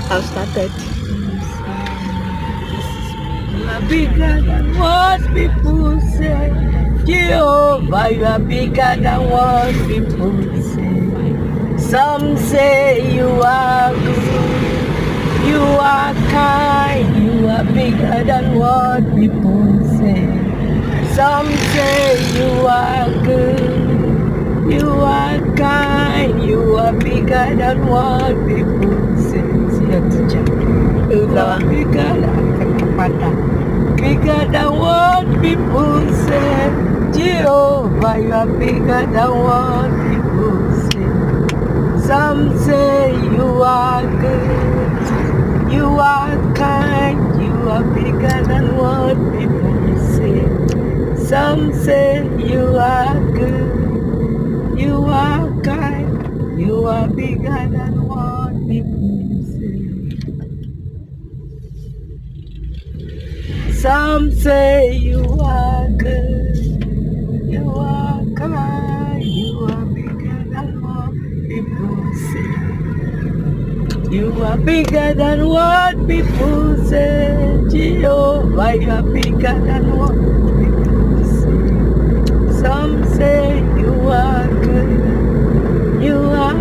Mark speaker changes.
Speaker 1: I've started.
Speaker 2: You are bigger than what people say. Jehovah, you are bigger than what people say. Some say you are good, you are kind, you are bigger than what people say. Some say you are good, you are kind, you are bigger than what people say. See your teacher. You are bigger than what people say. Jehovah, you are bigger than what people say. Some say you are good, you are kind, you are bigger than what people say. Some say you are good, you are kind, you are bigger than what people say. Some say you are good, you are kind, you are bigger than what people say. You are bigger than what people say. Jehovah, you are bigger than what people say. Some say you are good, you are